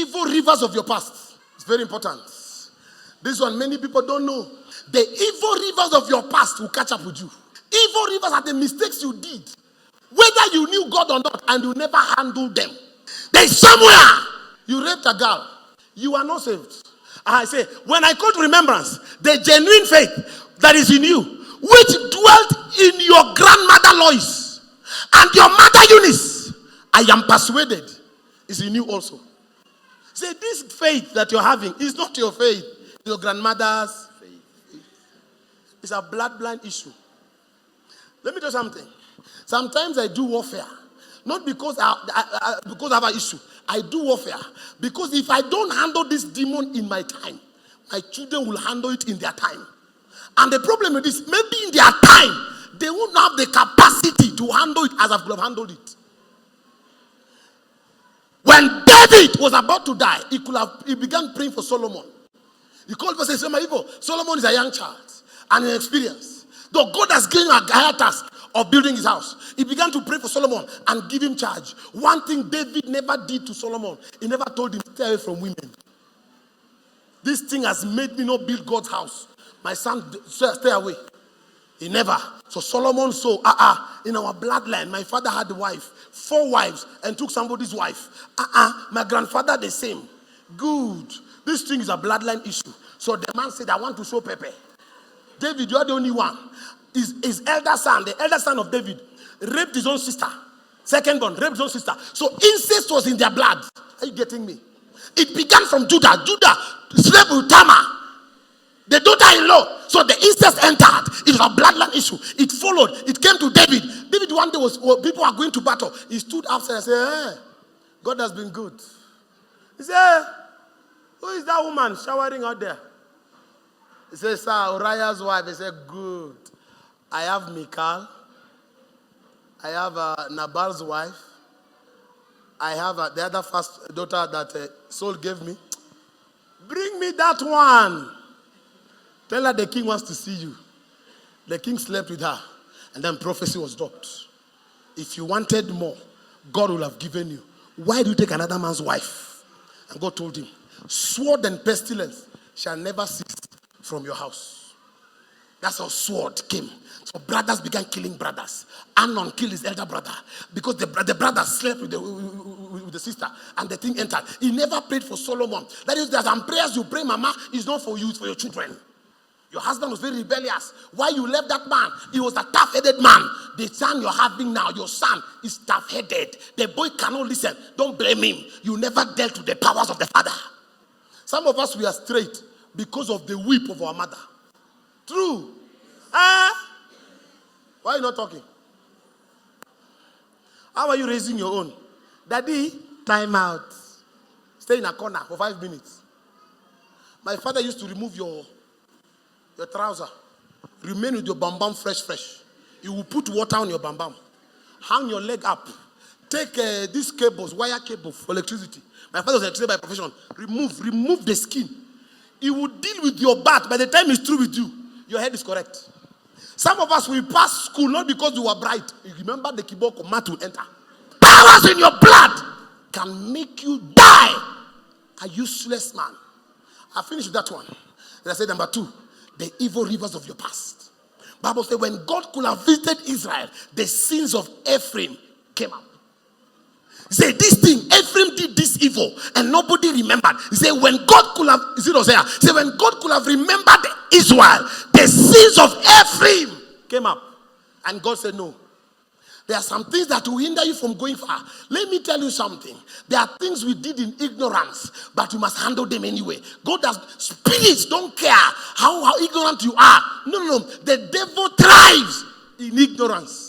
evil rivers of your past. It's very important. This one many people don't know. The evil rivers of your past will catch up with you. Evil rivers are the mistakes you did, whether you knew God or not, and you never handled them. There's somewhere you raped a girl, you are not saved. I say, when I call to remembrance the genuine faith that is in you, which dwelt in your grandmother Lois and your mother Eunice, I am persuaded is in you also. Say, this faith that you're having is not your faith, your grandmother's faith. It's a bloodline issue. Let me tell you something. Sometimes I do warfare, not because I have an issue. I do warfare because if I don't handle this demon in my time, my children will handle it in their time. And the problem with this, maybe in their time, they won't have the capacity to handle it as I could have handled it. When David was about to die, he began praying for Solomon. He called and said, Solomon is a young child and inexperienced. Though God has given him a higher task of building his house, he began to pray for Solomon and give him charge. One thing David never did to Solomon, he never told him, stay away from women. This thing has made me not build God's house. My son, stay away. He never. So Solomon saw, in our bloodline, my father had a wife, 4 wives, and took somebody's wife. My grandfather the same. Good. This thing is a bloodline issue. So the man said, I want to show Pepe. David, you are the only one. His elder son, the elder son of David, raped his own sister. Second born, raped his own sister. So incest was in their blood. Are you getting me? It began from Judah. Judah slept with Tamar, the daughter-in-law. So the incest entered. It was a bloodline issue. It followed. It came to David. David one day people are going to battle. He stood outside and said, God has been good. He said, who is that woman showering out there? He says, sir, Uriah's wife. He said, good. I have Michal. I have Nabal's wife. I have the other first daughter that Saul gave me. Bring me that one. Tell her the king wants to see you. The king slept with her. And then prophecy was dropped. If you wanted more, God will have given you. Why do you take another man's wife? And God told him, sword and pestilence shall never cease from your house. That's how sword came. So brothers began killing brothers. Amnon killed his elder brother because the brother slept with the sister and the thing entered. He never prayed for Solomon. That is, there are some prayers you pray, mama, is not for you, it's for your children. Your husband was very rebellious. Why you left that man? He was a tough-headed man. The son you're having now, your son, is tough-headed. The boy cannot listen. Don't blame him. You never dealt with the powers of the father. Some of us, we are straight because of the whip of our mother. True. Why are you not talking? How are you raising your own? Daddy, time out. Stay in a corner for 5 minutes. My father used to remove your trouser. Remain with your bam fresh. You will put water on your bam. Hang your leg up. Take these cables, wire cable for electricity. My father was electricity by profession. Remove the skin. He will deal with your back. By the time he's through with you, your head is correct. Some of us will pass school not because you were bright. You remember the kiboko mat will enter. Powers in your blood can make you die a useless man. I finished with that one. And I said number 2, the evil rivers of your past. Bible says when God could have visited Israel, the sins of Ephraim came up. Say this thing, Ephraim did this evil and nobody remembered. Say when God could have, say when God could have remembered Israel, the sins of Ephraim came up. And God said no. There are some things that will hinder you from going far. Let me tell you something. There are things we did in ignorance, but you must handle them anyway. God does, spirits don't care how ignorant you are. No. The devil thrives in ignorance.